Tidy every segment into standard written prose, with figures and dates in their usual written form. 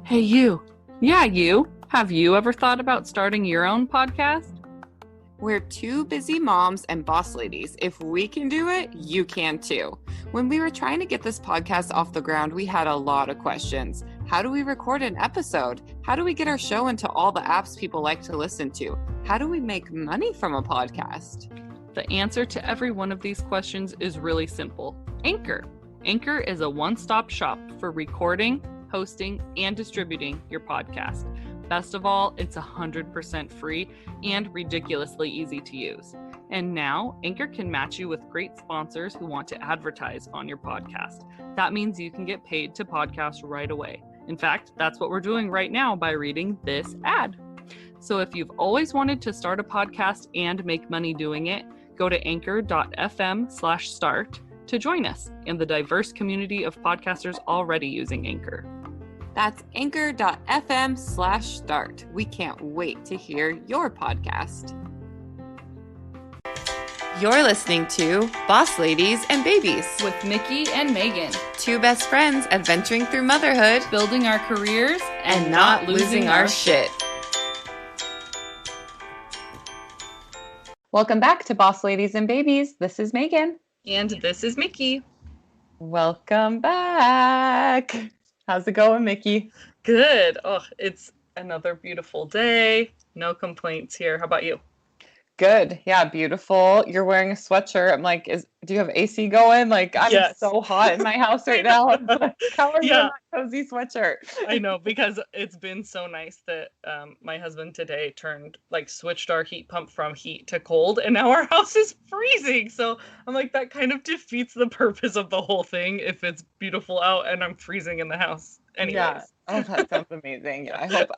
Hey, you. Yeah, you. Have you ever thought about starting your own podcast? We're two busy moms and boss ladies. If we can do it, you can too. When we were trying to get this podcast off the ground, we had a lot of questions. How do we record an episode? How do we get our show into all the apps people like to listen to? How do we make money from a podcast? The answer to every one of these questions is really simple. Anchor. Anchor is a one-stop shop for recording, hosting, and distributing your podcast. Best of all, it's 100% free and ridiculously easy to use. And now, Anchor can match you with great sponsors who want to advertise on your podcast. That means you can get paid to podcast right away. In fact, that's what we're doing right now by reading this ad. So if you've always wanted to start a podcast and make money doing it, go to anchor.fm/start to join us and the diverse community of podcasters already using Anchor. That's anchor.fm/start. We can't wait to hear your podcast. You're listening to Boss Ladies and Babies With Mickey and Megan, two best friends adventuring through motherhood building our careers and not losing our shit. Welcome back to Boss Ladies and Babies. This is Megan. And this is Mickey. Welcome back. How's it going, Mickey? Good. Oh, it's another beautiful day. No complaints here. How about you? Good. Yeah, beautiful. You're wearing a sweatshirt. I'm like, do you have AC going? Like, I'm so hot in my house right now. I'm like, how are you in that cozy sweatshirt? I know, because it's been so nice that my husband today switched our heat pump from heat to cold, and now our house is freezing. So I'm like, that kind of defeats the purpose of the whole thing if it's beautiful out and I'm freezing in the house. Anyways. Yeah. Oh, that sounds amazing. I hope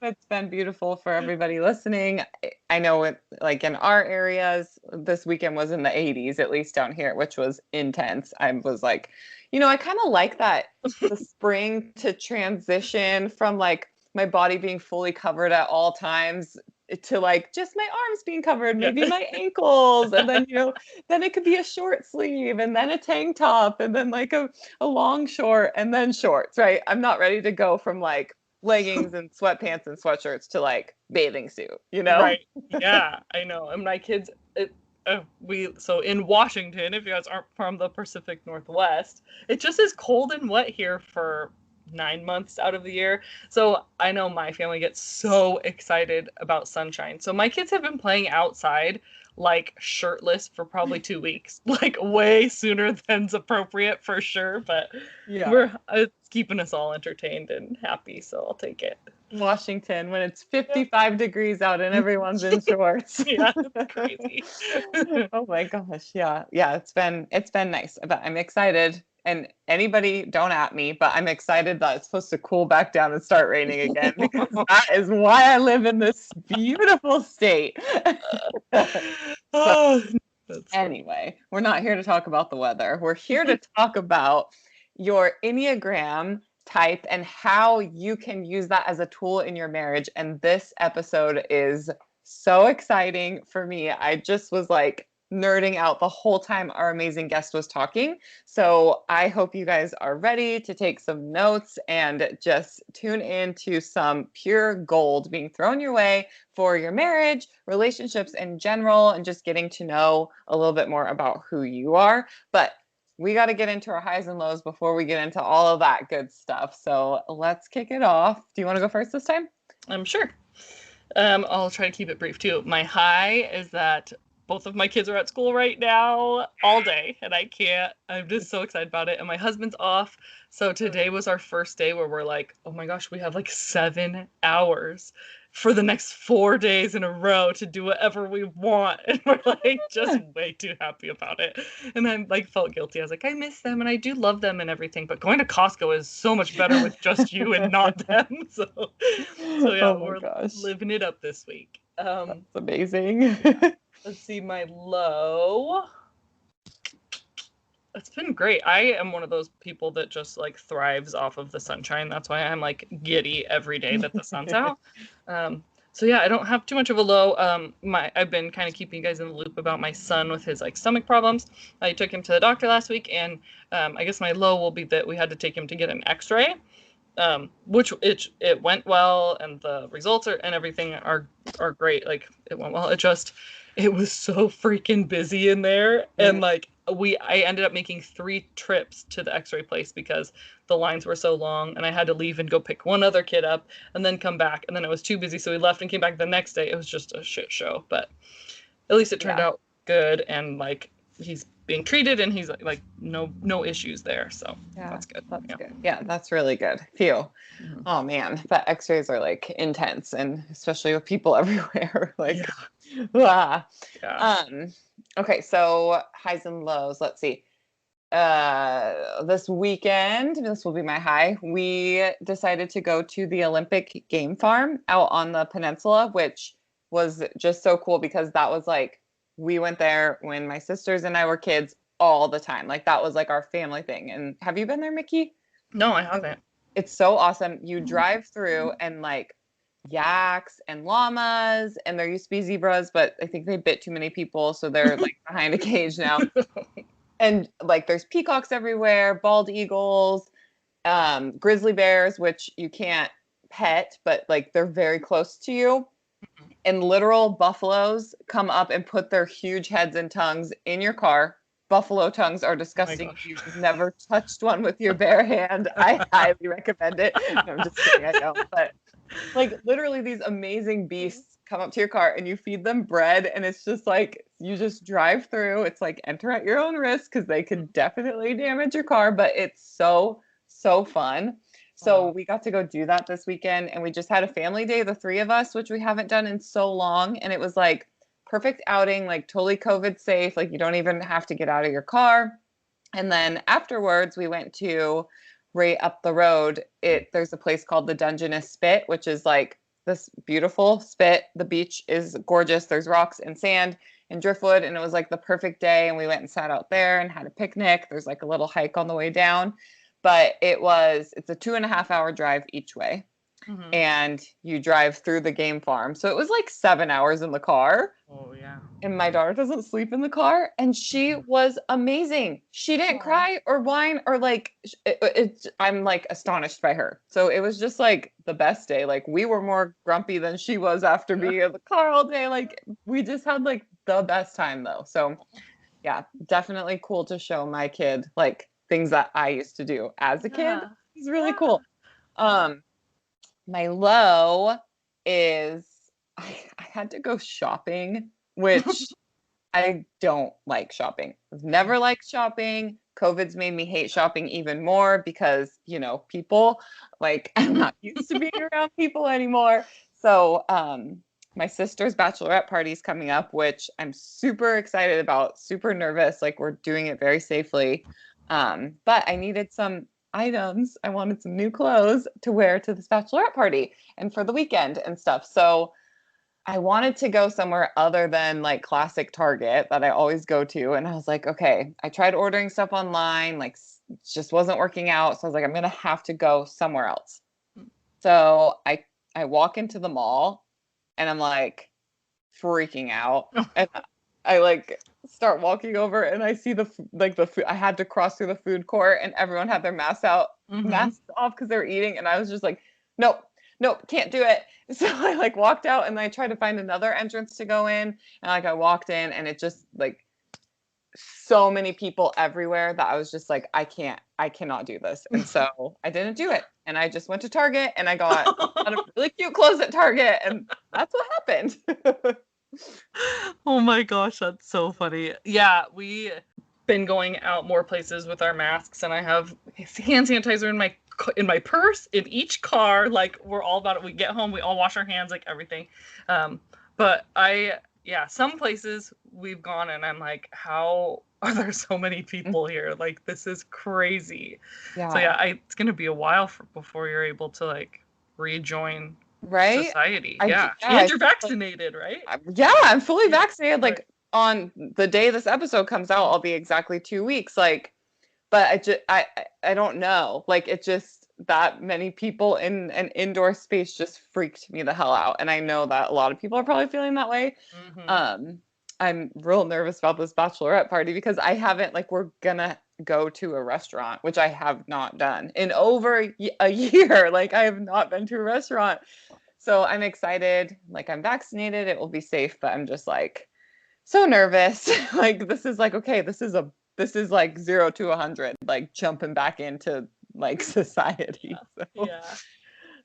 it's been beautiful for everybody listening. I know it, like in our areas, this weekend was in the 80s, at least down here, which was intense. I was like, I kind of like that the spring to transition from like my body being fully covered at all times to like just my arms being covered, maybe my ankles, and then then it could be a short sleeve and then a tank top and then like a long short and then shorts, right? I'm not ready to go from like leggings and sweatpants and sweatshirts to like bathing suit, Right. Yeah, I know. And my kids, so in Washington, if you guys aren't from the Pacific Northwest, it just is cold and wet here for 9 months out of the year. So I know my family gets so excited about sunshine. So my kids have been playing outside like shirtless for probably 2 weeks, like way sooner than's appropriate for sure. But it's keeping us all entertained and happy. So I'll take it. Washington, when it's 55 degrees out and everyone's in shorts. Yeah, it's crazy. Oh my gosh. Yeah. It's been nice, but I'm excited. And anybody, don't at me, but I'm excited that it's supposed to cool back down and start raining again, because that is why I live in this beautiful state. Anyway, we're not here to talk about the weather. We're here to talk about your Enneagram type and how you can use that as a tool in your marriage. And this episode is so exciting for me. I just was like nerding out the whole time our amazing guest was talking. So I hope you guys are ready to take some notes and just tune into some pure gold being thrown your way for your marriage, relationships in general, and just getting to know a little bit more about who you are. But we got to get into our highs and lows before we get into all of that good stuff. So let's kick it off. Do you want to go first this time? I'm sure. I'll try to keep it brief too. My high is that both of my kids are at school right now all day, and I'm just so excited about it. And my husband's off. So today was our first day where we're like, oh my gosh, we have like 7 hours for the next 4 days in a row to do whatever we want. And we're like just way too happy about it. And I like felt guilty. I was like, I miss them and I do love them and everything, but going to Costco is so much better with just you and not them. So yeah, we're living it up this week. That's amazing. Let's see, my low. It's been great. I am one of those people that just like thrives off of the sunshine. That's why I'm like giddy every day that the sun's out. So yeah, I don't have too much of a low. I've been kind of keeping you guys in the loop about my son with his like stomach problems. I took him to the doctor last week, and I guess my low will be that we had to take him to get an X-ray. which it went well, and the results and everything are great. Like, it went well. It was so freaking busy in there, and like I ended up making 3 trips to the X-ray place because the lines were so long, and I had to leave and go pick one other kid up, and then come back, and then it was too busy, so we left and came back the next day. It was just a shit show, but at least it turned out good, and like he's being treated, and he's like no issues there, so that's good. Good. Yeah, that's really good. Phew. Oh man, the X-rays are like intense, and especially with people everywhere. Like, okay, so highs and lows. Let's see. This weekend, this will be my high. We decided to go to the Olympic game farm out on the peninsula, which was just so cool because that was like, we went there when my sisters and I were kids all the time. Like, that was like our family thing. And have you been there, Mickey? No, I haven't. It's so awesome. You drive through, and like yaks and llamas, and there used to be zebras, but I think they bit too many people, so they're like behind a cage now. And like there's peacocks everywhere, bald eagles, grizzly bears, which you can't pet, but like they're very close to you. And literal buffaloes come up and put their huge heads and tongues in your car. Buffalo tongues are disgusting. If you've never touched one with your bare hand, I highly recommend it. No, I'm just kidding, I don't. But like literally these amazing beasts come up to your car, and you feed them bread, and it's just like, you just drive through. It's like, enter at your own risk because they could definitely damage your car, but it's so fun. So we got to go do that this weekend, and we just had a family day, the 3 of us, which we haven't done in so long. And it was like perfect outing, like totally COVID safe. Like, you don't even have to get out of your car. And then afterwards we went to, right up the road, there's a place called the Dungeness Spit, which is like this beautiful spit. The beach is gorgeous. There's rocks and sand and driftwood, and it was like the perfect day. And we went and sat out there and had a picnic. There's like a little hike on the way down. But it's a 2.5-hour drive each way. And you drive through the game farm. So it was like 7 hours in the car. Oh, yeah. And my daughter doesn't sleep in the car. And she was amazing. She didn't cry or whine or like, I'm like astonished by her. So it was just like the best day. Like, we were more grumpy than she was after being in the car all day. Like, we just had like the best time though. So yeah, definitely cool to show my kid like things that I used to do as a kid. It's really cool. My low is I had to go shopping, which I don't like shopping. I've never liked shopping. COVID's made me hate shopping even more because, people, like, I'm not used to being around people anymore. So, my sister's bachelorette party is coming up, which I'm super excited about, super nervous. Like, we're doing it very safely. But I needed some items. I wanted some new clothes to wear to this bachelorette party and for the weekend and stuff. So I wanted to go somewhere other than like classic Target that I always go to. And I was like, okay, I tried ordering stuff online, like it just wasn't working out. So I was like, I'm going to have to go somewhere else. So I walk into the mall, and I'm like freaking out. And I like start walking over, and I see the food. I had to cross through the food court, and everyone had their masks off because they were eating. And I was just like, nope, can't do it. So I like walked out, and I tried to find another entrance to go in. And like I walked in, and it just like so many people everywhere that I was just like, I cannot do this. And so I didn't do it. And I just went to Target, and I got a lot of really cute clothes at Target, and that's what happened. Oh my gosh, that's so funny. Yeah, we been going out more places with our masks, and I have hand sanitizer in my purse in each car. Like, we're all about it. We get home, we all wash our hands, like everything. But some places we've gone, and I'm like, how are there so many people here? Like, this is crazy. Yeah. So it's gonna be a while before you're able to like rejoin society. And you're vaccinated, right? Yeah, I'm fully vaccinated. Like, on the day this episode comes out, I'll be exactly 2 weeks. Like, but I don't know. Like, it just, that many people in an indoor space just freaked me the hell out. And I know that a lot of people are probably feeling that way. I'm real nervous about this bachelorette party because I haven't, like, go to a restaurant, which I have not done in over a year. Like, I have not been to a restaurant. So I'm excited. Like, I'm vaccinated. It will be safe, but I'm just like so nervous. Like, this is like, okay, this is like 0 to 100, like jumping back into like society. So, Yeah.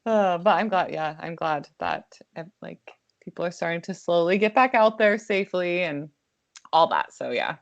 but I'm glad. Yeah, I'm glad that like people are starting to slowly get back out there safely and all that. So yeah,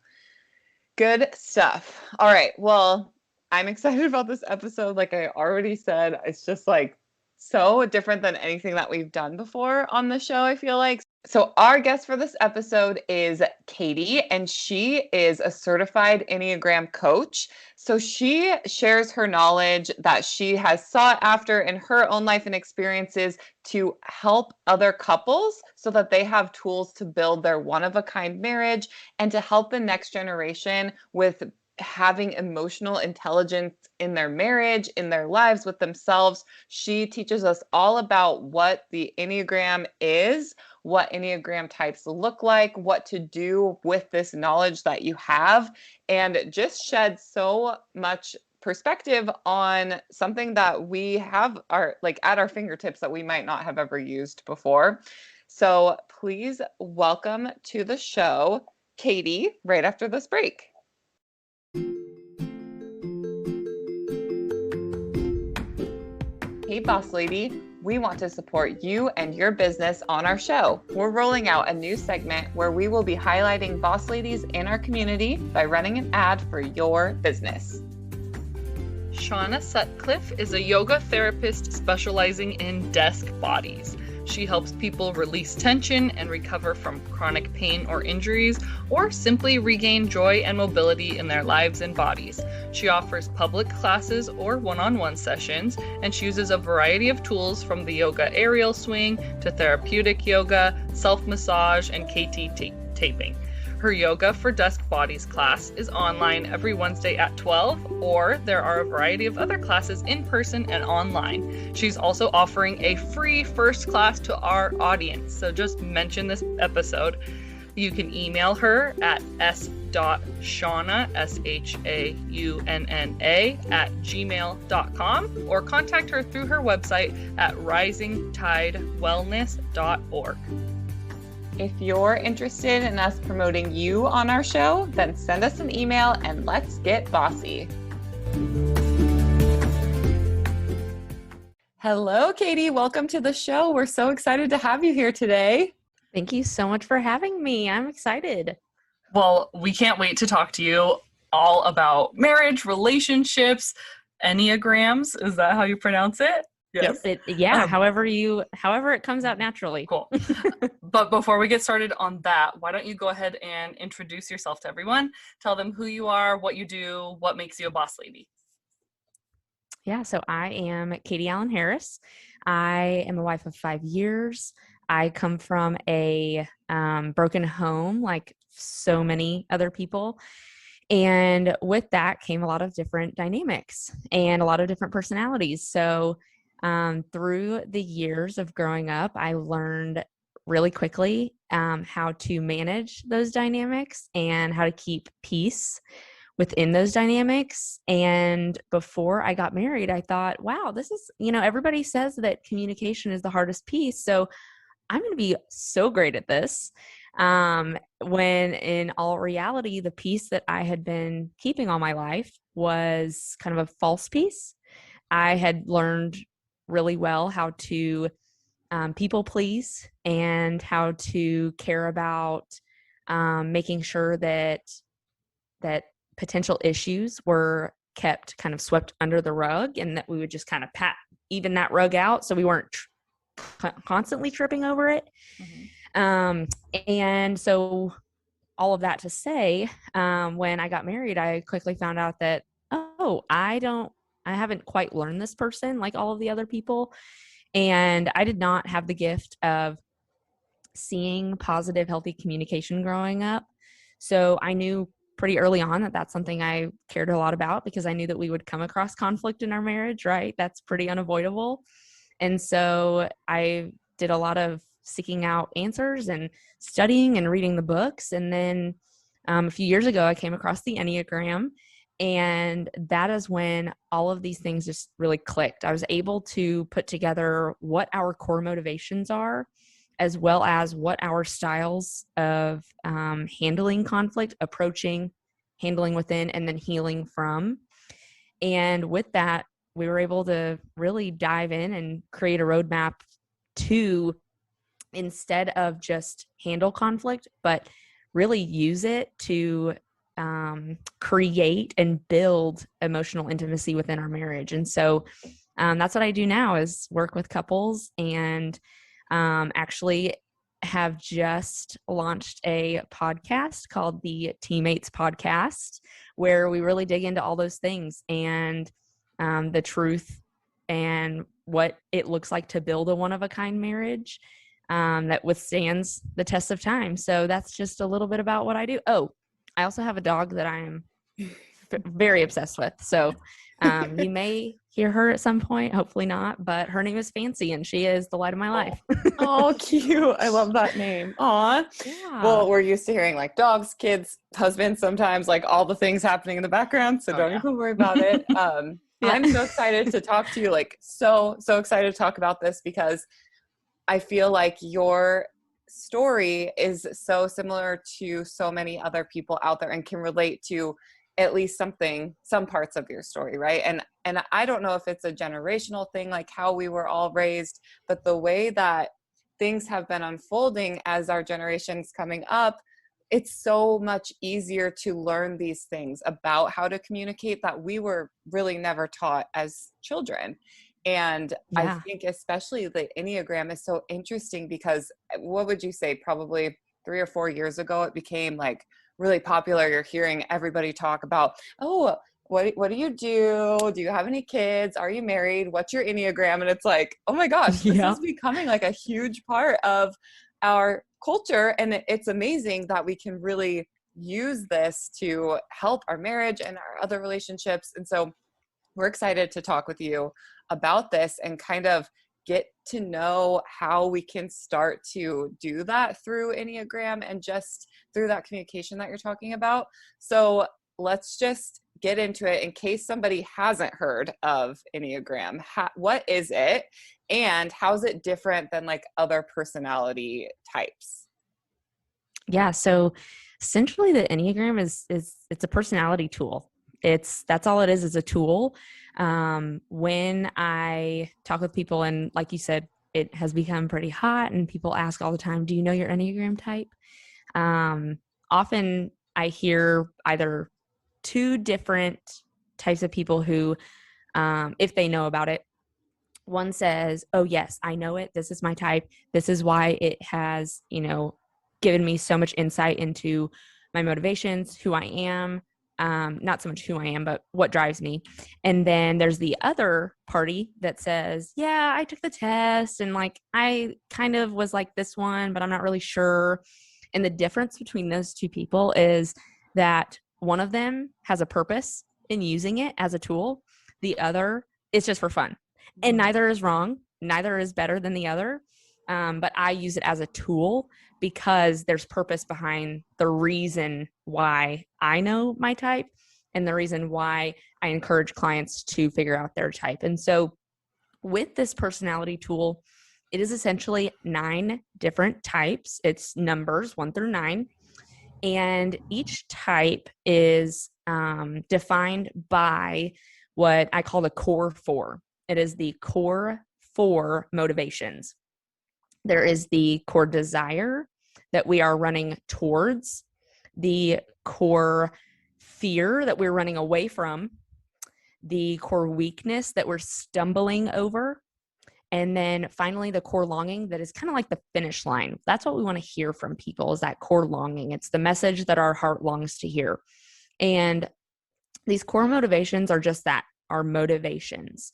good stuff. All right. Well, I'm excited about this episode. Like I already said, it's just like so different than anything that we've done before on the show, I feel like. So, our guest for this episode is Katie, and she is a certified Enneagram coach. So, she shares her knowledge that she has sought after in her own life and experiences to help other couples so that they have tools to build their one of a kind marriage and to help the next generation with having emotional intelligence in their marriage, in their lives, with themselves. She teaches us all about what the Enneagram is, what Enneagram types look like, what to do with this knowledge that you have, and just shed so much perspective on something that we have at our fingertips that we might not have ever used before. So please welcome to the show, Katie, right after this break. Hey, Boss Lady, we want to support you and your business on our show. We're rolling out a new segment where we will be highlighting boss ladies in our community by running an ad for your business. Shauna Sutcliffe is a yoga therapist specializing in desk bodies. She helps people release tension and recover from chronic pain or injuries, or simply regain joy and mobility in their lives and bodies. She offers public classes or one-on-one sessions, and she uses a variety of tools from the yoga aerial swing to therapeutic yoga, self-massage, and KT taping. Her Yoga for Desk Bodies class is online every Wednesday at 12, or there are a variety of other classes in person and online. She's also offering a free first class to our audience, so just mention this episode. You can email her at s.shauna, shaunna, @gmail.com, or contact her through her website at risingtidewellness.org. If you're interested in us promoting you on our show, then send us an email and let's get bossy. Hello, Katie. Welcome to the show. We're so excited to have you here today. Thank you so much for having me. I'm excited. Well, we can't wait to talk to you all about marriage, relationships, Enneagrams. Is that how you pronounce it? Yes. However it comes out naturally. Cool. But before we get started on that, why don't you go ahead and introduce yourself to everyone? Tell them who you are, what you do, what makes you a boss lady. Yeah, so I am Katie Allen Harris. I am a wife of 5 years. I come from a broken home, like so many other people. And with that came a lot of different dynamics and a lot of different personalities. So through the years of growing up, I learned really quickly how to manage those dynamics and how to keep peace within those dynamics. And before I got married, I thought, wow, this is, everybody says that communication is the hardest piece. So I'm going to be so great at this. When in all reality, the piece that I had been keeping all my life was kind of a false piece. I had learned really well how to people please and how to care about making sure that potential issues were kept kind of swept under the rug, and that we would just kind of even that rug out so we weren't constantly tripping over it. Mm-hmm. And so all of that to say, when I got married, I quickly found out that, I haven't quite learned this person like all of the other people. And I did not have the gift of seeing positive, healthy communication growing up. So I knew pretty early on that that's something I cared a lot about, because I knew that we would come across conflict in our marriage, right? That's pretty unavoidable. And so I did a lot of seeking out answers and studying and reading the books. And then a few years ago, I came across the Enneagram, And that is when all of these things just really clicked. I was able to put together what our core motivations are, as well as what our styles of handling conflict, approaching, handling within, and then healing from. And with that, we were able to really dive in and create a roadmap to, instead of just handle conflict, but really use it to create and build emotional intimacy within our marriage. And so that's what I do now, is work with couples, and actually have just launched a podcast called the Teammates Podcast, where we really dig into all those things and the truth and what it looks like to build a one-of-a-kind marriage that withstands the test of time. So that's just a little bit about what I do. Oh, I also have a dog that I am very obsessed with. So you may hear her at some point, hopefully not, but her name is Fancy, and she is the light of my life. Oh, cute. I love that name. Aw. Yeah. Well, we're used to hearing like dogs, kids, husbands, sometimes like all the things happening in the background. So don't even worry about it. Yeah. I'm so excited to talk to you. Like so excited to talk about this, because I feel like your story is so similar to so many other people out there and can relate to at least some parts of your story, right? And I don't know if it's a generational thing, like how we were all raised, but the way that things have been unfolding as our generations coming up, it's so much easier to learn these things about how to communicate that we were really never taught as children. And I think especially the Enneagram is so interesting because, what would you say, probably 3 or 4 years ago, it became like really popular. You're hearing everybody talk about, oh, what do you do? Do you have any kids? Are you married? What's your Enneagram? And it's like, oh my gosh, this is becoming like a huge part of our culture. And it's amazing that we can really use this to help our marriage and our other relationships. And so we're excited to talk with you about this and kind of get to know how we can start to do that through Enneagram and just through that communication that you're talking about. So let's just get into it in case somebody hasn't heard of Enneagram. What is it, and how's it different than like other personality types? Yeah. So essentially the Enneagram is it's a personality tool. That's all it is a tool. When I talk with people, and like you said, it has become pretty hot and people ask all the time, do you know your Enneagram type? Often I hear either two different types of people who, if they know about it, one says, oh yes, I know it. This is my type. This is why it has, given me so much insight into my motivations, who I am, not so much who I am, but what drives me. And then there's the other party that says, yeah, I took the test and like, I kind of was like this one, but I'm not really sure. And the difference between those two people is that one of them has a purpose in using it as a tool. The other is just for fun. And neither is wrong. Neither is better than the other. But I use it as a tool because there's purpose behind the reason why I know my type and the reason why I encourage clients to figure out their type. And so with this personality tool, it is essentially 9 different types. It's numbers 1 through 9. And each type is defined by what I call the core 4. It is the core 4 motivations. There is the core desire that we are running towards, the core fear that we're running away from, the core weakness that we're stumbling over, and then finally the core longing that is kind of like the finish line. That's what we want to hear from people, is that core longing. It's the message that our heart longs to hear. And these core motivations are just that, are motivations.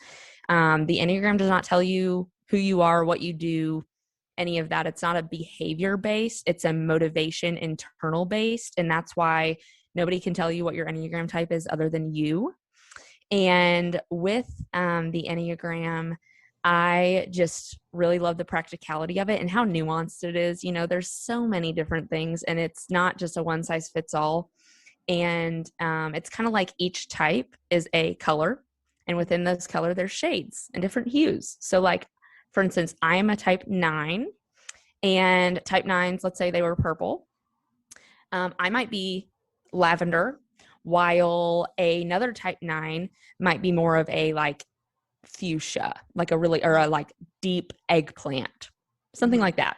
The Enneagram does not tell you who you are, what you do, any of that. It's not a behavior based, it's a motivation internal based. And that's why nobody can tell you what your Enneagram type is other than you. And with the Enneagram, I just really love the practicality of it and how nuanced it is. There's so many different things, and it's not just a one size fits all. And it's kind of like each type is a color, and within those color, there's shades and different hues. So like, for instance, I am a type 9, and type 9s, let's say they were purple. I might be lavender, while another type 9 might be more of a like fuchsia, like a really, or a like deep eggplant, something like that.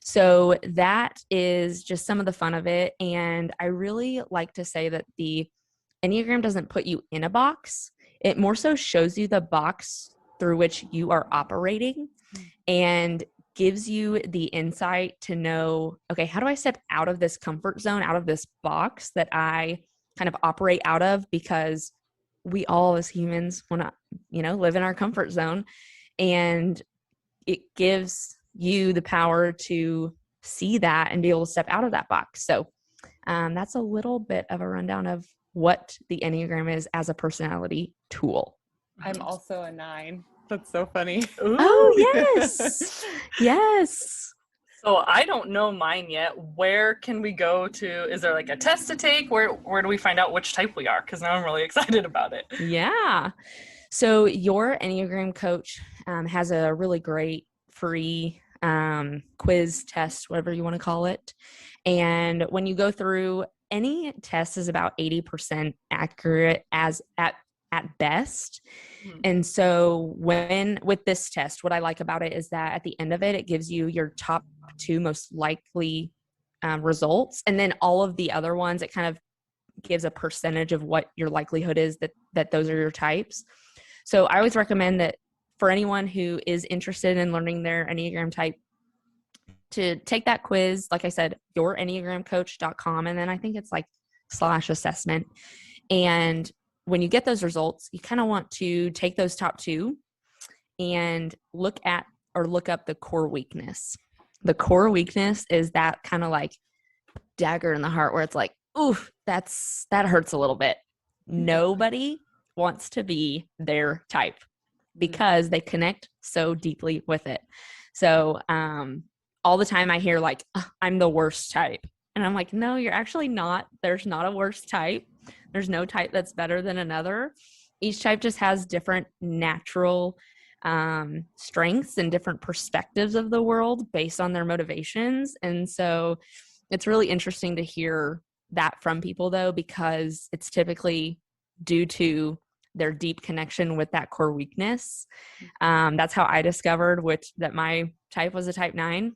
So that is just some of the fun of it. And I really like to say that the Enneagram doesn't put you in a box. It more so shows you the box through which you are operating and gives you the insight to know, okay, how do I step out of this comfort zone, out of this box that I kind of operate out of? Because we all as humans want to, live in our comfort zone, and it gives you the power to see that and be able to step out of that box. So that's a little bit of a rundown of what the Enneagram is as a personality tool. I'm also a 9. That's so funny. Ooh. Oh, yes. Yes. So I don't know mine yet. Where can we go to? Is there like a test to take? Where do we find out which type we are? Because now I'm really excited about it. Yeah. So your Enneagram coach has a really great free quiz test, whatever you want to call it. And when you go through, any test is about 80% accurate as at best. And so with this test, what I like about it is that at the end of it, it gives you your top 2 most likely results. And then all of the other ones, it kind of gives a percentage of what your likelihood is that those are your types. So I always recommend that for anyone who is interested in learning their Enneagram type, to take that quiz, like I said, yourenneagramcoach.com. And then I think it's like /assessment. And when you get those results, you kind of want to take those top 2 and look up the core weakness. The core weakness is that kind of like dagger in the heart where it's like, ooh, that hurts a little bit. Nobody wants to be their type because they connect so deeply with it. So all the time I hear like, I'm the worst type. And I'm like, no, you're actually not. There's not a worst type. There's no type that's better than another. Each type just has different natural strengths and different perspectives of the world based on their motivations. And so it's really interesting to hear that from people, though, because it's typically due to their deep connection with that core weakness. That's how I discovered that my type was a type 9.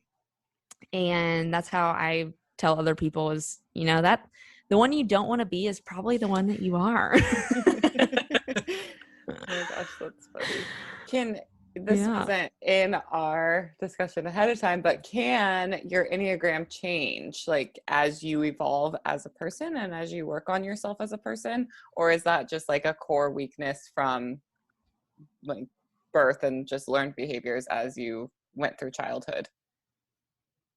And that's how I tell other people is, that the one you don't want to be is probably the one that you are. Oh my gosh, that's funny. This wasn't in our discussion ahead of time, but can your Enneagram change like as you evolve as a person and as you work on yourself as a person? Or is that just like a core weakness from like birth and just learned behaviors as you went through childhood?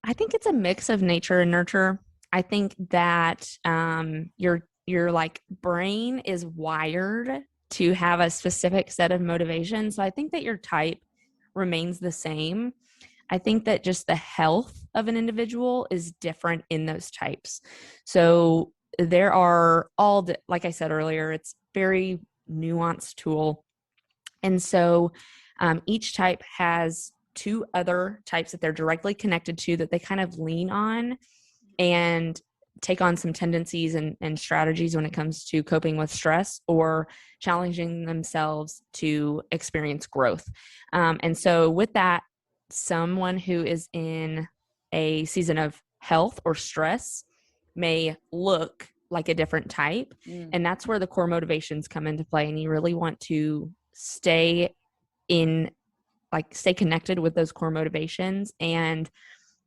I think it's a mix of nature and nurture. I think that your like brain is wired to have a specific set of motivations. So I think that your type remains the same. I think that just the health of an individual is different in those types. So there are like I said earlier, it's very nuanced tool. And so each type has 2 other types that they're directly connected to that they kind of lean on and take on some tendencies and strategies when it comes to coping with stress or challenging themselves to experience growth. And so with that, someone who is in a season of health or stress may look like a different type. And that's where the core motivations come into play. And you really want to stay connected with those core motivations, and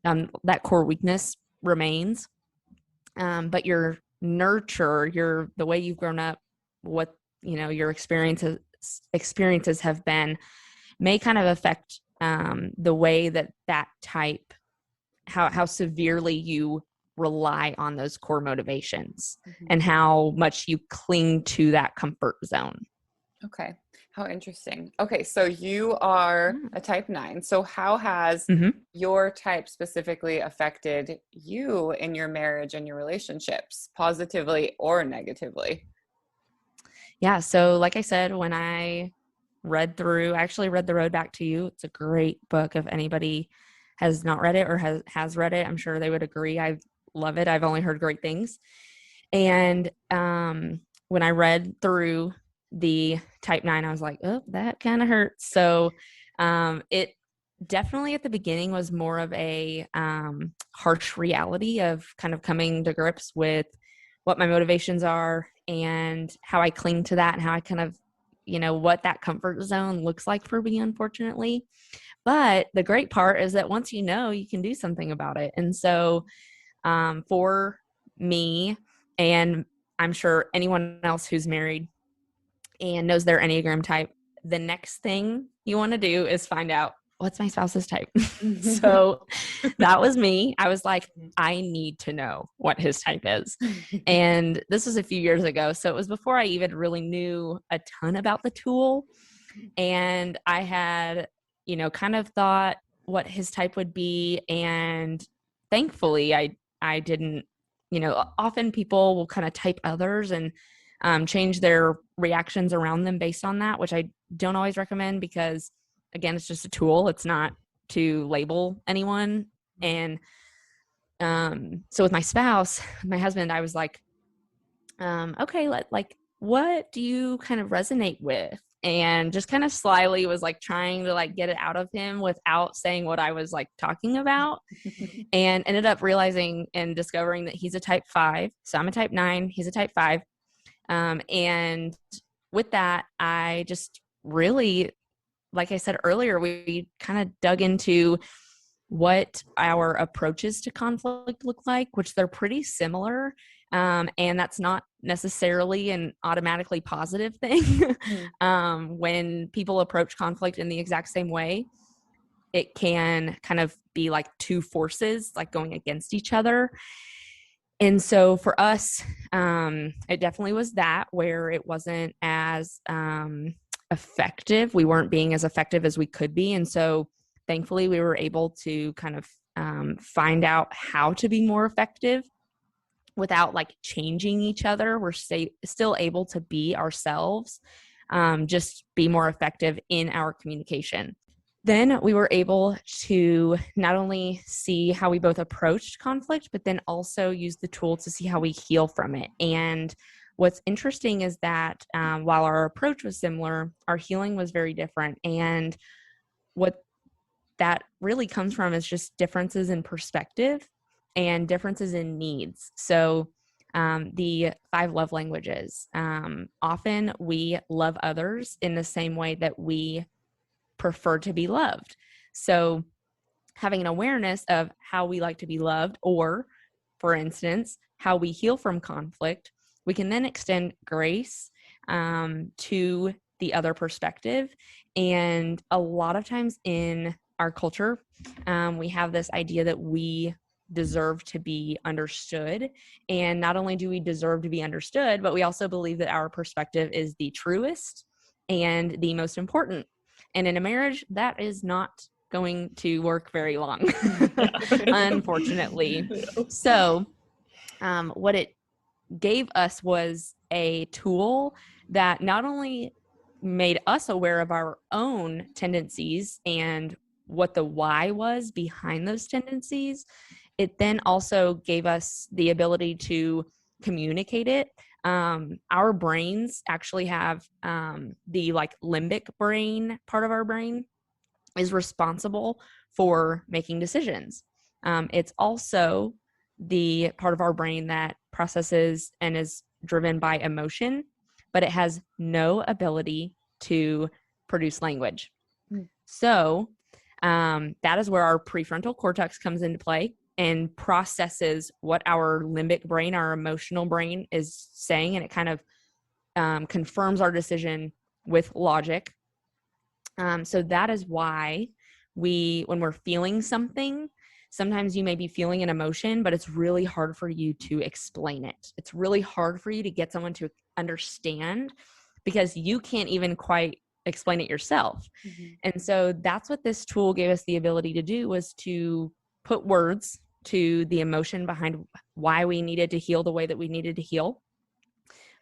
that core weakness remains. But your nurture, the way you've grown up, what your experiences have been, may kind of affect the way that type, how severely you rely on those core motivations and how much you cling to that comfort zone. Okay. How interesting. Okay, so you are a type 9. So how has Mm-hmm. your type specifically affected you in your marriage and your relationships, positively or negatively? Yeah. So, like I said, when I actually read The Road Back to You. It's a great book. If anybody has not read it or has read it, I'm sure they would agree. I love it. I've only heard great things. And when I read through the type 9, I was like, oh, that kind of hurts. So it definitely at the beginning was more of a harsh reality of kind of coming to grips with what my motivations are and how I cling to that and how I kind of, what that comfort zone looks like for me, unfortunately. But the great part is that once you can do something about it. And so for me, and I'm sure anyone else who's married and knows their Enneagram type, the next thing you want to do is find out what's my spouse's type. So that was me. I was like, I need to know what his type is. And this was a few years ago. So it was before I even really knew a ton about the tool. And I had, kind of thought what his type would be. And thankfully, I didn't, often people will kind of type others and change their reactions around them based on that, which I don't always recommend because, again, it's just a tool. It's not to label anyone. And so with my spouse, my husband, I was like, okay, what do you kind of resonate with? And just kind of slyly was like trying to like get it out of him without saying what I was like talking about, and ended up realizing and discovering that he's a type 5. So I'm a type 9. He's a type 5. And with that, I just really, like I said earlier, we kind of dug into what our approaches to conflict look like, which they're pretty similar. And that's not necessarily an automatically positive thing. When people approach conflict in the exact same way, it can kind of be like two forces like going against each other. And so for us, it definitely was that where it wasn't as effective. We weren't being as effective as we could be. And so thankfully we were able to kind of find out how to be more effective without like changing each other. We're still able to be ourselves, just be more effective in our communication. Then we were able to not only see how we both approached conflict, but then also use the tool to see how we heal from it. And what's interesting is that while our approach was similar, our healing was very different. And what that really comes from is just differences in perspective and differences in needs. So the 5 love languages, often we love others in the same way that we prefer to be loved. So having an awareness of how we like to be loved, or for instance, how we heal from conflict, we can then extend grace to the other perspective. And a lot of times in our culture, we have this idea that we deserve to be understood. And not only do we deserve to be understood, but we also believe that our perspective is the truest and the most important. And in a marriage, that is not going to work very long, unfortunately. So what it gave us was a tool that not only made us aware of our own tendencies and what the why was behind those tendencies, it then also gave us the ability to communicate it. Our brains actually have the like limbic brain part of our brain is responsible for making decisions. It's also the part of our brain that processes and is driven by emotion, but it has no ability to produce language. So that is where our prefrontal cortex comes into play and processes what our limbic brain, our emotional brain, is saying, and it kind of confirms our decision with logic. So that is why when we're feeling something, sometimes you may be feeling an emotion, but it's really hard for you to explain it. It's really hard for you to get someone to understand because you can't even quite explain it yourself. Mhm. And so that's what this tool gave us the ability to do, was to put words to the emotion behind why we needed to heal the way that we needed to heal.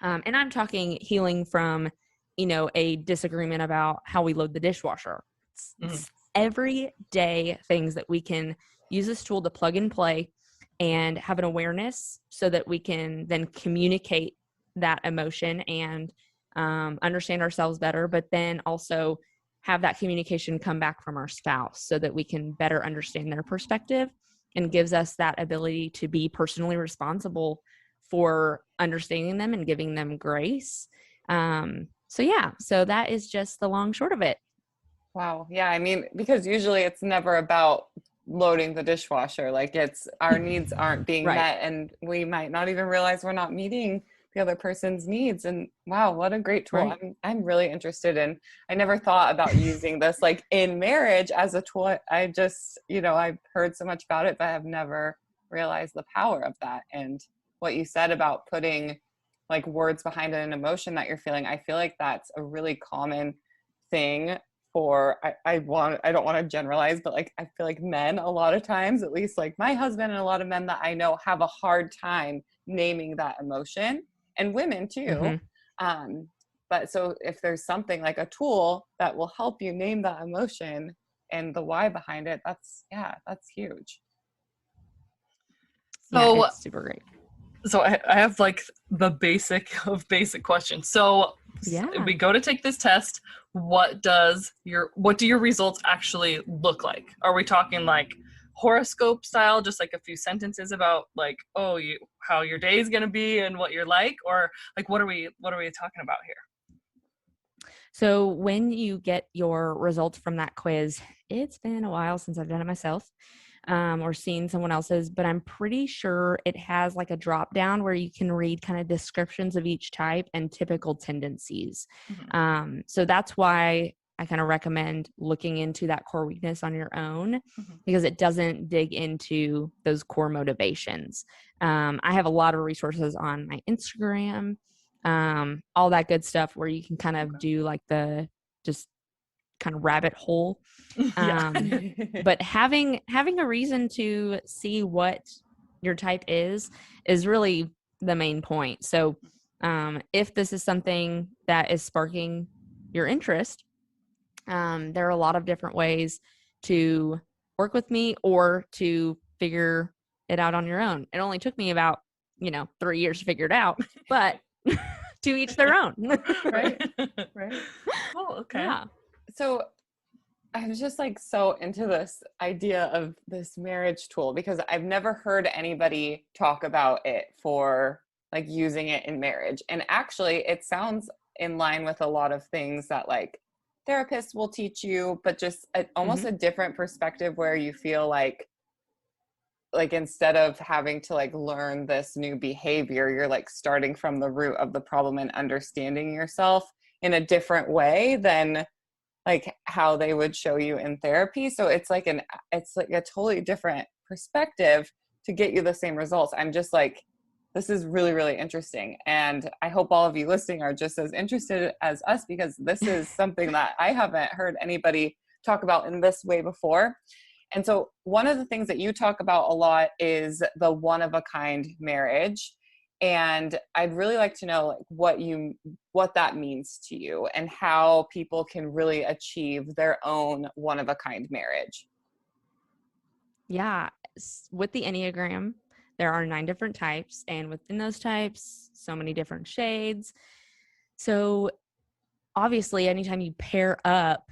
And I'm talking healing from, a disagreement about how we load the dishwasher. It's everyday things that we can use this tool to plug and play and have an awareness so that we can then communicate that emotion and understand ourselves better, but then also have that communication come back from our spouse so that we can better understand their perspective, and gives us that ability to be personally responsible for understanding them and giving them grace. So that is just the long short of it. Wow. Yeah. I mean, because usually it's never about loading the dishwasher. Like, it's our needs aren't being Right. met, and we might not even realize we're not meeting the other person's needs. And wow, what a great tool. Right. I'm really interested in. I never thought about using this like in marriage as a tool. I just, I've heard so much about it, but I've never realized the power of that. And what you said about putting like words behind an emotion that you're feeling, I feel like that's a really common thing for, I don't want to generalize, but like I feel like men a lot of times, at least like my husband and a lot of men that I know, have a hard time naming that emotion, and women too. But so if there's something like a tool that will help you name that emotion and the why behind it, that's huge. So it's super great. So I have like the basic of basic questions. So we go to take this test. What do your results actually look like? Are we talking like horoscope style, just like a few sentences about like, how your day is gonna be and what you're like, or like what are we talking about here? So when you get your results from that quiz, it's been a while since I've done it myself, or seen someone else's, but I'm pretty sure it has like a drop down where you can read kind of descriptions of each type and typical tendencies. So that's why I kind of recommend looking into that core weakness on your own, because it doesn't dig into those core motivations. I have a lot of resources on my Instagram, all that good stuff where you can kind of do like the just kind of rabbit hole. But having a reason to see what your type is really the main point. So if this is something that is sparking your interest, there are a lot of different ways to work with me or to figure it out on your own. It only took me about 3 years to figure it out, but to each their own. Right. Oh, okay. Yeah. So I was just like so into this idea of this marriage tool, because I've never heard anybody talk about it for like using it in marriage. And actually it sounds in line with a lot of things that like therapists will teach you, but just almost a different perspective where you feel like instead of having to like learn this new behavior, you're like starting from the root of the problem and understanding yourself in a different way than like how they would show you in therapy. So it's like a totally different perspective to get you the same results. I'm just like, this is really, really interesting. And I hope all of you listening are just as interested as us, because this is something that I haven't heard anybody talk about in this way before. And so one of the things that you talk about a lot is the one-of-a-kind marriage. And I'd really like to know like what that means to you and how people can really achieve their own one-of-a-kind marriage. Yeah. With the Enneagram, there are 9 different types, and within those types, so many different shades. So obviously, anytime you pair up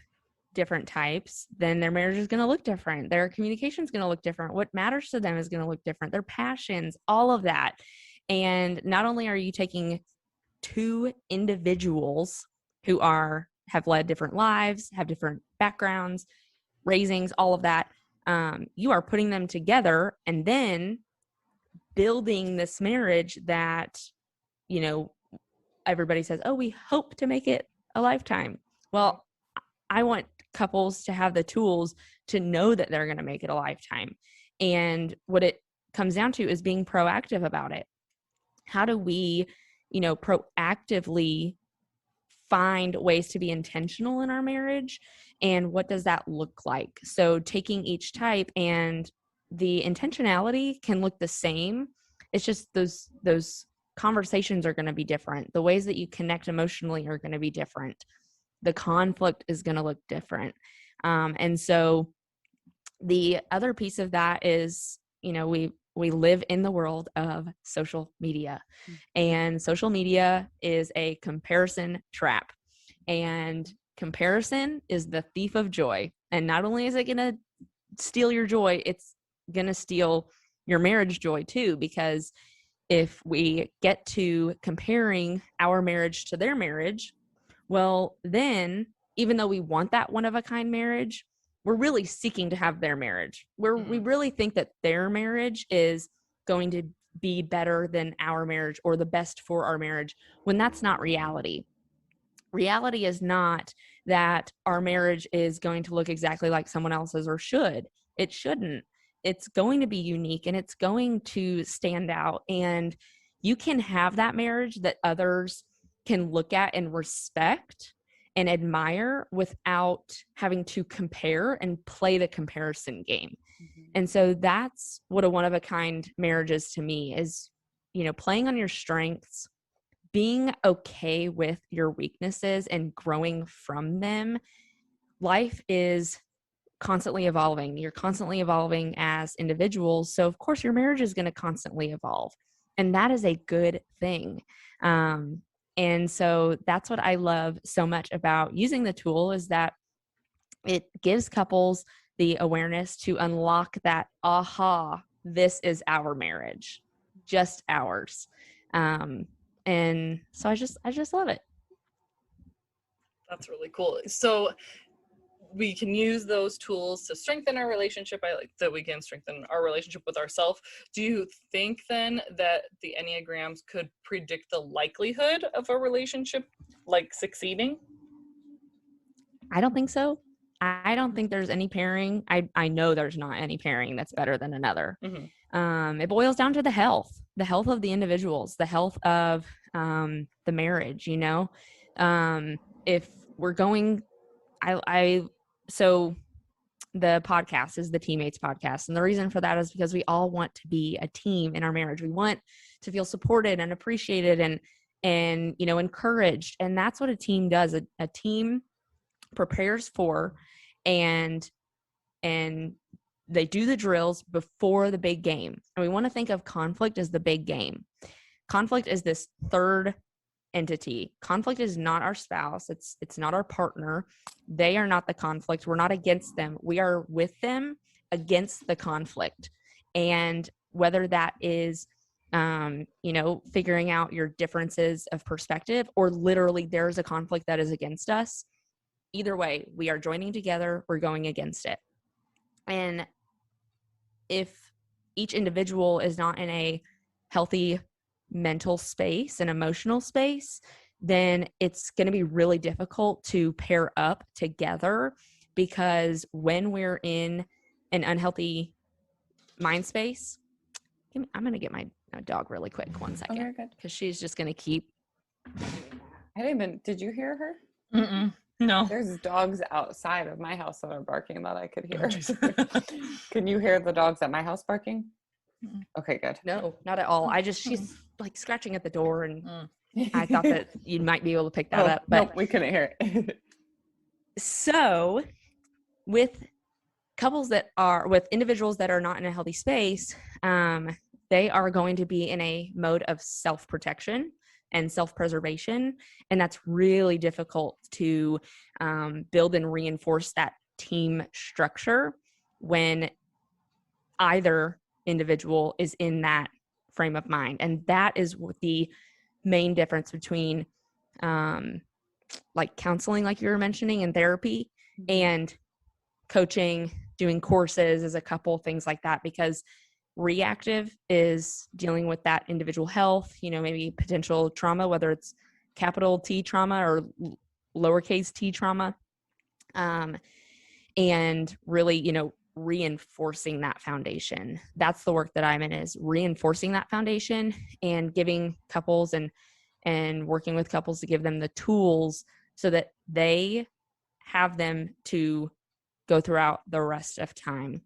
different types, then their marriage is going to look different. Their communication is going to look different. What matters to them is going to look different. Their passions, all of that. And not only are you taking 2 individuals who have led different lives, have different backgrounds, raisings, all of that, you are putting them together and then building this marriage that, everybody says, oh, we hope to make it a lifetime. Well, I want couples to have the tools to know that they're going to make it a lifetime. And what it comes down to is being proactive about it. How do we, proactively find ways to be intentional in our marriage. And what does that look like? So taking each type, and the intentionality can look the same. It's just those conversations are going to be different. The ways that you connect emotionally are going to be different. The conflict is going to look different. And so the other piece of that is, we live in the world of social media, and social media is a comparison trap, and comparison is the thief of joy. And not only is it going to steal your joy, it's going to steal your marriage joy too, because if we get to comparing our marriage to their marriage, well, then even though we want that one of a kind marriage, we're really seeking to have their marriage. We really think that their marriage is going to be better than our marriage or the best for our marriage, when that's not reality. Reality is not that our marriage is going to look exactly like someone else's, or should. It shouldn't. It's going to be unique, and it's going to stand out. And you can have that marriage that others can look at and respect and admire without having to compare and play the comparison game. And so that's what a one-of-a-kind marriage is to me, is, playing on your strengths, being okay with your weaknesses and growing from them. Life is constantly evolving. You're constantly evolving as individuals. So of course your marriage is going to constantly evolve. And that is a good thing. And so that's what I love so much about using the tool, is that it gives couples the awareness to unlock that, aha, this is our marriage, just ours. And so I just love it. That's really cool. So we can use those tools to strengthen our relationship. I like that we can strengthen our relationship with ourselves. Do you think then that the Enneagrams could predict the likelihood of a relationship succeeding? I don't think so. I don't think there's any pairing. I know there's not any pairing that's better than another. It boils down to the health of the individuals, the health of the marriage. If we're going, so the podcast is the Teammates podcast. And the reason for that is because we all want to be a team in our marriage. We want to feel supported and appreciated and encouraged. And that's what a team does. A team prepares for and they do the drills before the big game. And we want to think of conflict as the big game. Conflict is this third entity. Conflict is not our spouse. It's not our partner. They are not the conflict. We're not against them. We are with them against the conflict. And whether that is, figuring out your differences of perspective, or literally there's a conflict that is against us, either way, we are joining together. We're going against it. And if each individual is not in a healthy mental space and emotional space, then it's going to be really difficult to pair up together, because when we're in an unhealthy mind space, I'm going to get my dog really quick. 1 second, because she's just going to keep. Did you hear her? Mm-mm. No. There's dogs outside of my house that are barking that I could hear. Can you hear the dogs at my house barking? Okay, good. No, not at all. She's like scratching at the door, and I thought that you might be able to pick that up. But nope, we couldn't hear it. So with individuals that are not in a healthy space, they are going to be in a mode of self-protection and self-preservation. And that's really difficult to build and reinforce that team structure when either individual is in that frame of mind. And that is what the main difference between counseling, like you were mentioning, and therapy, and coaching, doing courses as a couple, things like that. Because reactive is dealing with that individual health, maybe potential trauma, whether it's capital T trauma or lowercase t trauma, and really, reinforcing that foundation. That's the work that I'm in, is reinforcing that foundation and giving couples and working with couples to give them the tools so that they have them to go throughout the rest of time.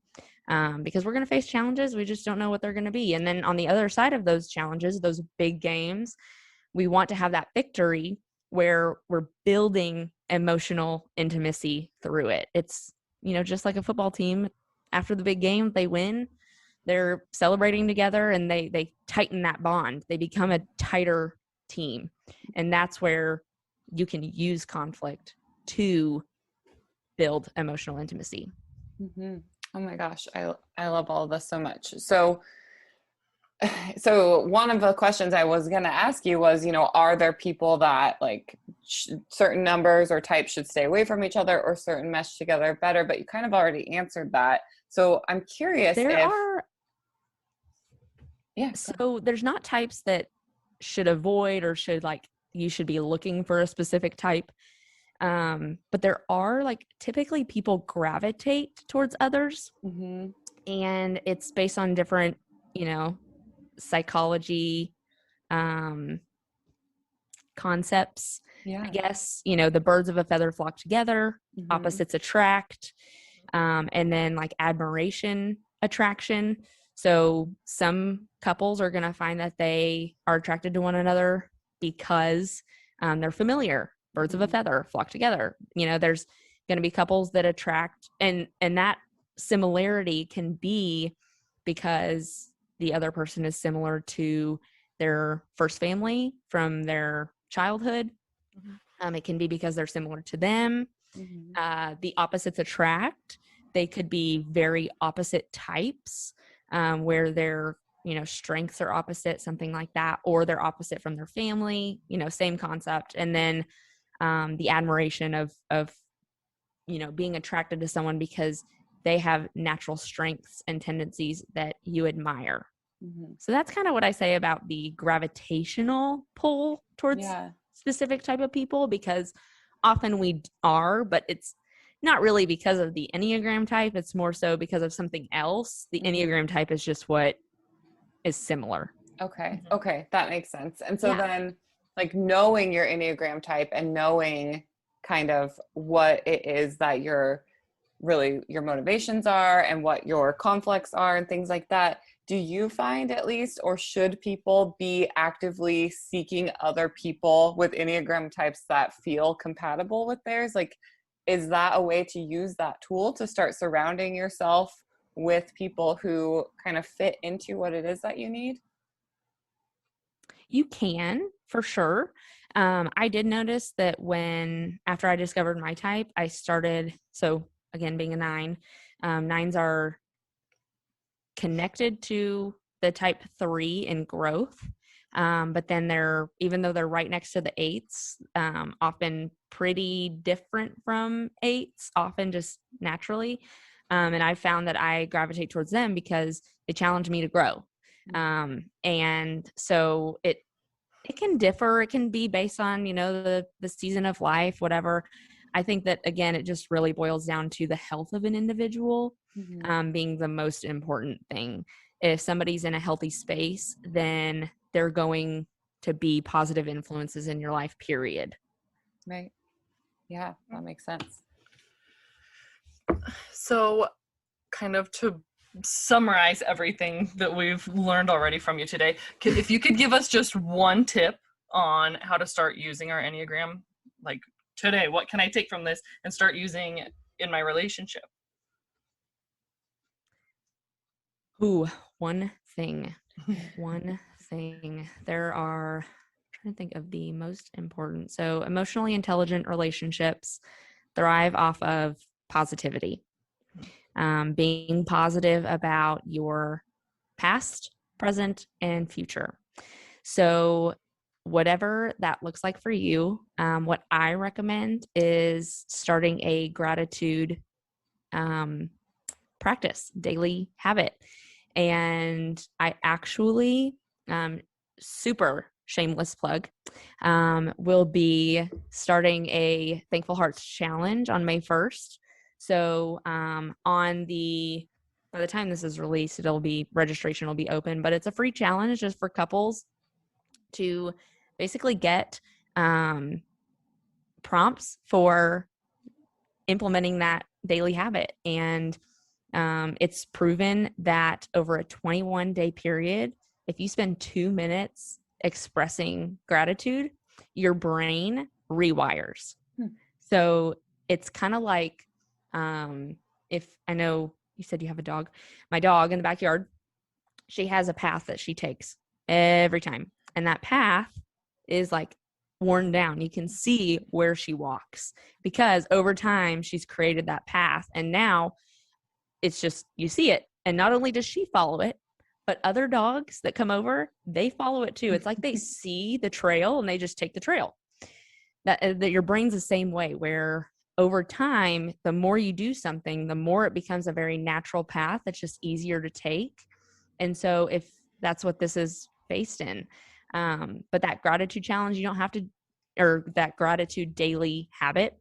Because we're going to face challenges. We just don't know what they're going to be. And then on the other side of those challenges, those big games, we want to have that victory where we're building emotional intimacy through it. It's, just like a football team. After the big game, they win. They're celebrating together and they tighten that bond. They become a tighter team. And that's where you can use conflict to build emotional intimacy. Mm-hmm. Oh my gosh, I love all of this so much. So one of the questions I was going to ask you was, are there people that like certain numbers or types should stay away from each other or certain mesh together better? But you kind of already answered that. So I'm curious So there's not types that should avoid or you should be looking for a specific type. But there are typically people gravitate towards others, mm-hmm. and it's based on different, psychology, concepts. Yeah. I guess, the birds of a feather flock together, mm-hmm. opposites attract, and then admiration, attraction. So some couples are going to find that they are attracted to one another because they're familiar. Birds of a feather flock together. There's going to be couples that attract, and that similarity can be because the other person is similar to their first family from their childhood. Mm-hmm. It can be because they're similar to them. Mm-hmm. The opposites attract. They could be very opposite types, where their strengths are opposite, something like that, or they're opposite from their family. Same concept. And then the admiration of being attracted to someone because they have natural strengths and tendencies that you admire. Mm-hmm. So that's kind of what I say about the gravitational pull towards specific type of people, because often we are, but it's not really because of the Enneagram type. It's more so because of something else. The Enneagram type is just what is similar. Okay. That makes sense. And so then knowing your Enneagram type and knowing kind of what it is that your motivations are and what your conflicts are and things like that, do you find at least, or should people be actively seeking other people with Enneagram types that feel compatible with theirs? Is that a way to use that tool to start surrounding yourself with people who kind of fit into what it is that you need? You can, for sure. I did notice that after I discovered my type, I started, so again, being a 9, 9s are connected to the type 3 in growth. But then even though they're right next to the 8s, often pretty different from 8s, often just naturally. And I found that I gravitate towards them because they challenge me to grow. And so it can differ. It can be based on, the season of life, whatever. I think that, again, it just really boils down to the health of an individual, being the most important thing. If somebody's in a healthy space, then they're going to be positive influences in your life, period. Right. Yeah, that makes sense. So kind of to summarize everything that we've learned already from you today, if you could give us just one tip on how to start using our Enneagram, today, what can I take from this and start using in my relationship? One thing. There are, I'm trying to think of the most important. So emotionally intelligent relationships thrive off of positivity. Being positive about your past, present, and future. So whatever that looks like for you, what I recommend is starting a gratitude practice, daily habit. And I actually, super shameless plug, will be starting a Thankful Hearts Challenge on May 1st. So by the time this is released, registration will be open, but it's a free challenge just for couples to basically get prompts for implementing that daily habit. And it's proven that over a 21-day period, if you spend 2 minutes expressing gratitude, your brain rewires. So it's kind of like, if I know you said you have a dog, my dog in the backyard, she has a path that she takes every time. And that path is like worn down. You can see where she walks because over time she's created that path. And now it's just, you see it. And not only does she follow it, but other dogs that come over, they follow it too. It's like they see the trail and they just take the trail. That your brain's the same way, where over time, the more you do something, the more it becomes a very natural path that's just easier to take. And so if that's what this is based in, but that gratitude challenge, you don't have to, or that gratitude daily habit,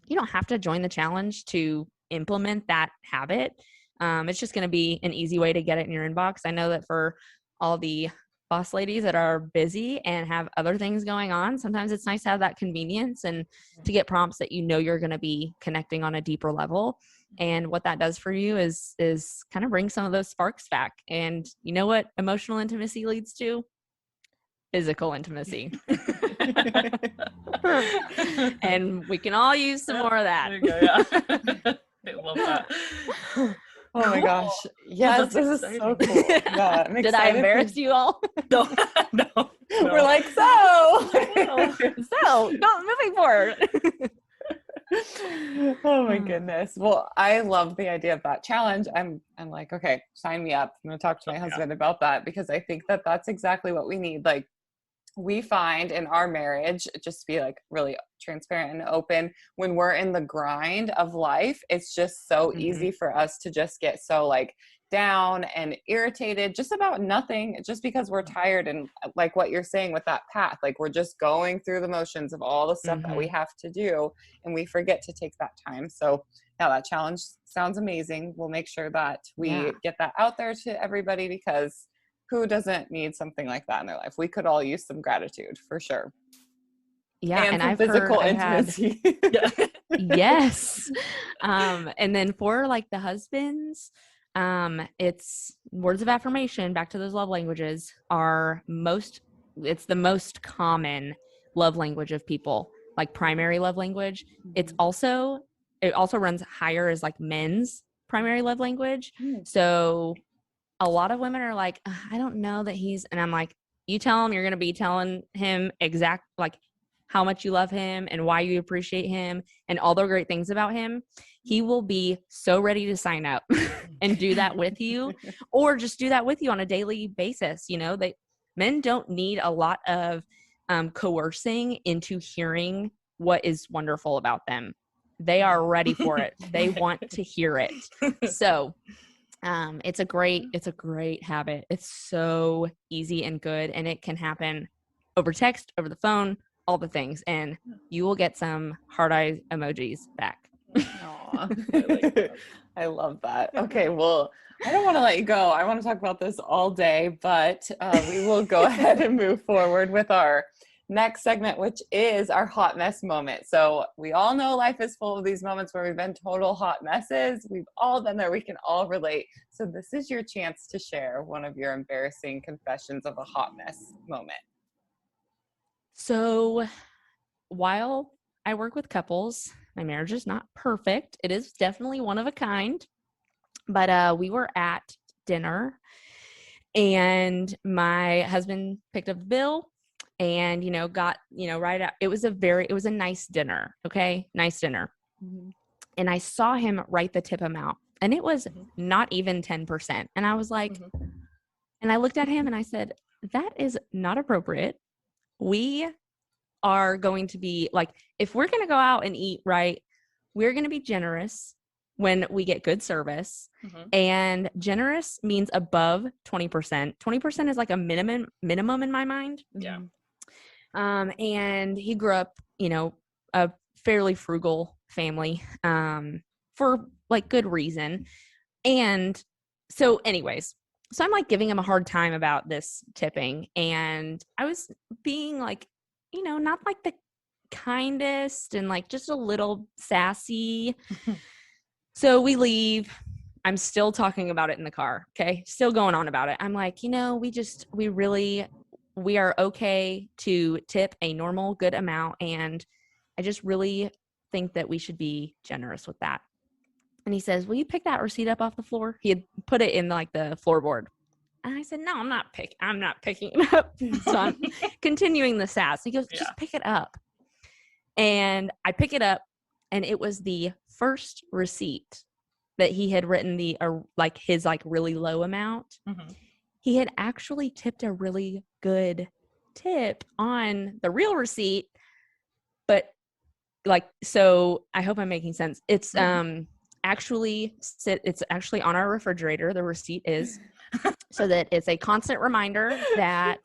you don't have to join the challenge to implement that habit. It's just going to be an easy way to get it in your inbox. I know that for all the boss ladies that are busy and have other things going on, sometimes it's nice to have that convenience and to get prompts that you know you're going to be connecting on a deeper level. And what that does for you is kind of bring some of those sparks back. And you know what emotional intimacy leads to? Physical intimacy. And we can all use some more of that. There you go, yeah. I love that. Oh my gosh. Yes, this is so cool. Yeah, I'm Did I excited embarrass you all? No, no. We're like, so. So, moving forward. Oh my goodness. Well, I love the idea of that challenge. I'm like, okay, sign me up. I'm going to talk to my husband about that because I think that that's exactly what we need. Like, we find in our marriage, just to be like really transparent and open, when we're in the grind of life, it's just so easy for us to just get so like down and irritated just about nothing, just because we're tired. And like what you're saying with that path, like we're just going through the motions of all the stuff that we have to do, and we forget to take that time. So yeah, that challenge sounds amazing. We'll make sure that we get that out there to everybody, because who doesn't need something like that in their life? We could all use some gratitude for sure. Yeah, and some I've physical heard, intimacy. Yes. And then for like the husbands, it's words of affirmation, back to those love languages, it's the most common love language of people, like primary love language. It also runs higher as like men's primary love language. So a lot of women are like, I don't know that and I'm like, you tell him, you're going to be telling him like how much you love him and why you appreciate him and all the great things about him. He will be so ready to sign up and do that with you, or just do that with you on a daily basis. You know, men don't need a lot of coercing into hearing what is wonderful about them. They are ready for it. They want to hear it. So it's a great habit. It's so easy and good, and it can happen over text, over the phone, all the things, and you will get some heart eye emojis back. I love that. Okay, well, I don't want to let you go. I want to talk about this all day, but we will go ahead and move forward with our next segment, which is our hot mess moment. So we all know life is full of these moments where we've been total hot messes. We've all been there. We can all relate. So this is your chance to share one of your embarrassing confessions of a hot mess moment. So while I work with couples, my marriage is not perfect. It is definitely one of a kind. But we were at dinner and my husband picked up the bill and, got, right out. It was a nice dinner. Okay. Nice dinner. And I saw him write the tip amount, and it was not even 10%. And I was like, and I looked at him and I said, that is not appropriate. We are going to be like, if we're going to go out and eat right, we're going to be generous when we get good service. And generous means above 20%. 20% is like a minimum in my mind. Yeah. And he grew up, a fairly frugal family, for like good reason. And so anyways, so I'm like giving him a hard time about this tipping, and I was being like, not like the kindest and like just a little sassy. So we leave. I'm still talking about it in the car. Okay. Still going on about it. I'm like, we are okay to tip a normal good amount. And I just really think that we should be generous with that. And he says, will you pick that receipt up off the floor? He had put it in like the floorboard. And I said, no, I'm not picking it up. So I'm continuing the sass. He goes, just pick it up. And I pick it up, and it was the first receipt that he had written his really low amount. Mm-hmm. He had actually tipped a really good tip on the real receipt, but so I hope I'm making sense. It's actually on our refrigerator. The receipt is so that it's a constant reminder that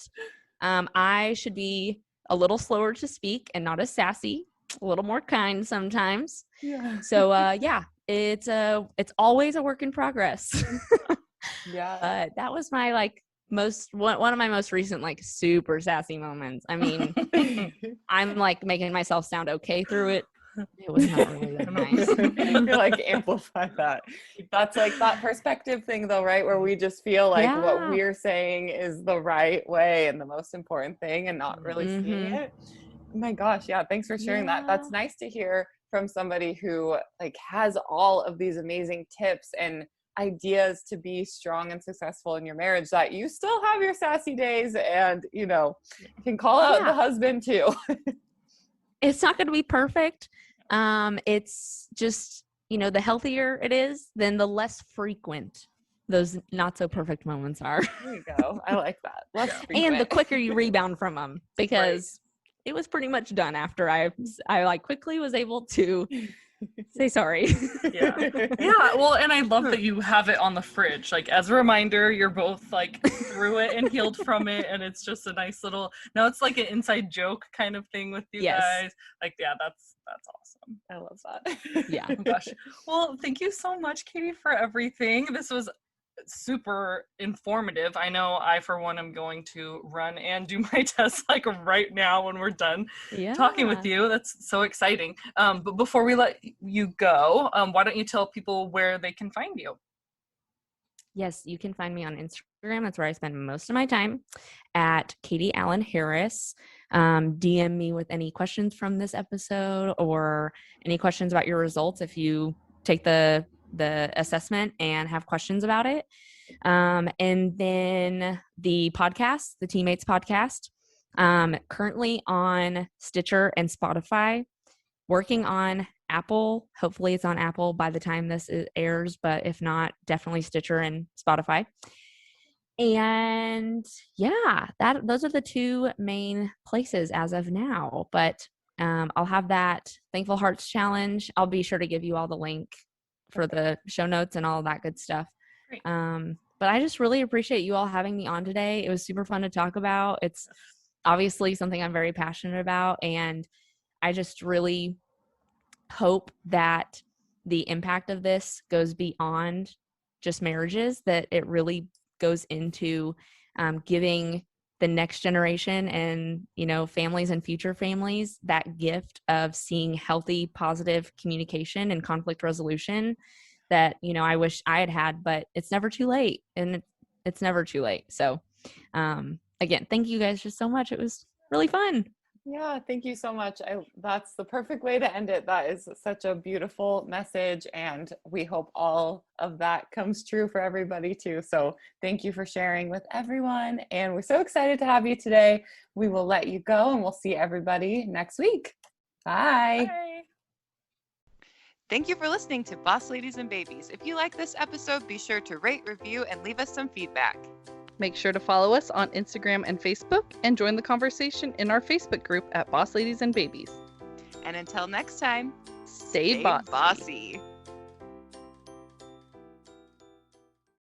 I should be a little slower to speak and not as sassy, a little more kind sometimes. Yeah. So it's always a work in progress. Yeah. That was my one of my most recent super sassy moments. I mean, I'm making myself sound okay through it. It was not really that nice. You're amplify that. That's that perspective thing though, right? Where we just feel what we're saying is the right way and the most important thing and not really seeing it. Oh my gosh. Yeah. Thanks for sharing that. That's nice to hear from somebody who has all of these amazing tips and ideas to be strong and successful in your marriage, that you still have your sassy days and, can call out the husband too. It's not going to be perfect. It's just, the healthier it is, then the less frequent those not so perfect moments are. There you go. I like that. Less frequent. And the quicker you rebound from them, because it was pretty much done after I quickly was able to say sorry. Yeah. Well, and I love that you have it on the fridge. As a reminder, you're both through it and healed from it. And it's just a nice little, now it's an inside joke kind of thing with you guys. That's awesome. I love that. Yeah. Oh, gosh. Well, thank you so much, Katie, for everything. This was super informative. I know I, for one, am going to run and do my test right now when we're done talking with you. That's so exciting. But before we let you go, why don't you tell people where they can find you? Yes, you can find me on Instagram. That's where I spend most of my time, at Katie Allen Harris. DM me with any questions from this episode or any questions about your results if you take the assessment and have questions about it. And then the podcast, the Teammates podcast, currently on Stitcher and Spotify, working on Apple. Hopefully it's on Apple by the time this airs, but if not, definitely Stitcher and Spotify. And those are the two main places as of now, but I'll have that Thankful Hearts Challenge. I'll be sure to give you all the link for the show notes and all that good stuff. Great. But I just really appreciate you all having me on today. It was super fun to talk about. It's obviously something I'm very passionate about, and I just really hope that the impact of this goes beyond just marriages, that it really goes into giving the next generation and, families and future families that gift of seeing healthy, positive communication and conflict resolution that, I wish I had, but it's never too late, and it's never too late. So, again, thank you guys just so much. It was really fun. Yeah, thank you so much. That's the perfect way to end it. That is such a beautiful message, and we hope all of that comes true for everybody too. So thank you for sharing with everyone, and we're so excited to have you today. We will let you go, and we'll see everybody next week. Bye. Bye. Thank you for listening to Boss Ladies and Babies. If you like this episode, be sure to rate, review, and leave us some feedback. Make sure to follow us on Instagram and Facebook, and join the conversation in our Facebook group at Boss Ladies and Babies. And until next time, stay bossy.